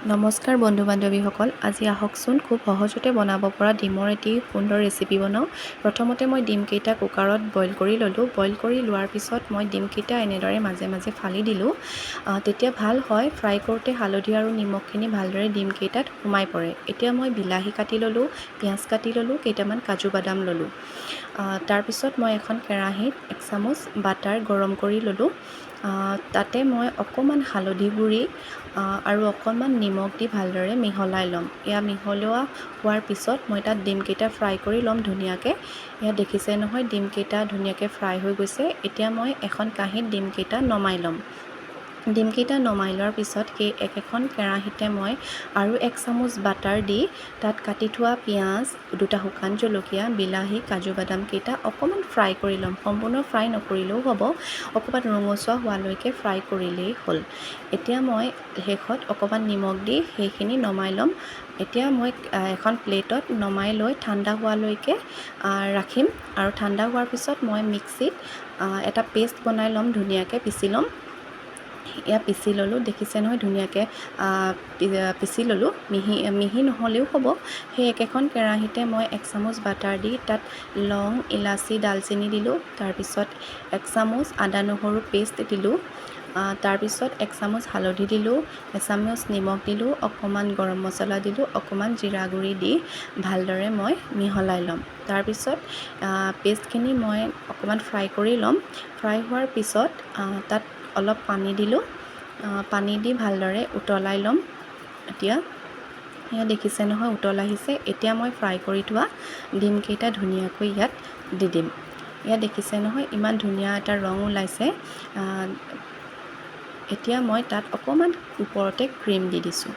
নমস্কাৰ বন্ধু বান্ধৱীসকল, আজি আহকচোন খুব সহজতে বনাব পৰা ডিমৰ এটি সুন্দৰ ৰেচিপি বনাওঁ। প্ৰথমতে মই ডিমকেইটা কুকাৰত বইল কৰি ল'লোঁ। বইল কৰি লোৱাৰ পিছত মই ডিমকেইটা এনেদৰে মাজে মাজে ফালি দিলোঁ। তেতিয়া ভাল হয়, ফ্ৰাই কৰোঁতে হালধি আৰু নিমখখিনি ভালদৰে ডিমকেইটাত সোমাই পৰে। এতিয়া মই বিলাহী কাটি ল'লোঁ, পিঁয়াজ কাটি ল'লোঁ, কেইটামান কাজু বাদাম ল'লোঁ। তাৰপিছত মই এখন কেৰাহীত 1 চামুচ বাটাৰ গৰম কৰি ল'লোঁ। তাতে মই অকণমান হালধি গুড়ি আৰু অকণমান নিমখ দি ভালদৰে মিহলাই ল'ম। এয়া মিহলোৱা হোৱাৰ পিছত মই তাত ডিমকেইটা ফ্ৰাই কৰি ল'ম ধুনীয়াকৈ। ইয়াত দেখিছে নহয়, ডিমকেইটা ধুনীয়াকৈ ফ্ৰাই হৈ গৈছে। এতিয়া মই এখন কাঁহীত ডিমকেইটা নমাই ল'ম। ডিমকেইটা নমাই লোৱাৰ পিছত সেই একেখন কেৰাহীতে মই আৰু 1 চামুচ বাটাৰ দি তাত কাটি থোৱা পিঁয়াজ, 2টা শুকান জলকীয়া, বিলাহী, কাজু বাদামকেইটা অকণমান ফ্ৰাই কৰি ল'ম। সম্পূৰ্ণ ফ্ৰাই নকৰিলেও হ'ব, অকণমান ৰঙচুৱা হোৱালৈকে ফ্ৰাই কৰিলেই হ'ল। এতিয়া মই শেষত অকণমান নিমখ দি সেইখিনি নমাই ল'ম। এতিয়া মই এখন প্লেটত নমাই লৈ ঠাণ্ডা হোৱালৈকে ৰাখিম আৰু ঠাণ্ডা হোৱাৰ পিছত মই মিক্সিত এটা পেষ্ট বনাই ল'ম, ধুনীয়াকৈ পিচি ল'ম। এয়া পিচি ল'লোঁ, দেখিছে নহয় ধুনীয়াকৈ পিচি ল'লোঁ। মিহি নহ'লেও হ'ব। সেই একেখন কেৰাহীতে মই 1 চামুচ বাটাৰ দি তাত লং, ইলাচি, ডালচেনি দিলোঁ। তাৰপিছত 1 চামুচ আদা নহৰু পেষ্ট দিলোঁ। তাৰপিছত 1 চামুচ হালধি দিলোঁ, এচামুচ নিমখ দিলোঁ, অকণমান গৰম মছলা দিলোঁ, অকণমান জিৰা গুড়ি দি ভালদৰে মই মিহলাই ল'ম। তাৰপিছত পেষ্টখিনি মই অকণমান ফ্ৰাই কৰি ল'ম। ফ্ৰাই হোৱাৰ পিছত তাত অলপ পানী দিলোঁ। পানী দি ভালদৰে উতলাই ল'ম। এতিয়া এয়া দেখিছে নহয় উতল আহিছে। এতিয়া মই ফ্ৰাই কৰি থোৱা ডিমকেইটা ধুনীয়াকৈ ইয়াত দি দিম। এয়া দেখিছে নহয় ইমান ধুনীয়া এটা ৰং ওলাইছে। এতিয়া মই তাত অকণমান ওপৰতে ক্ৰীম দি দিছোঁ।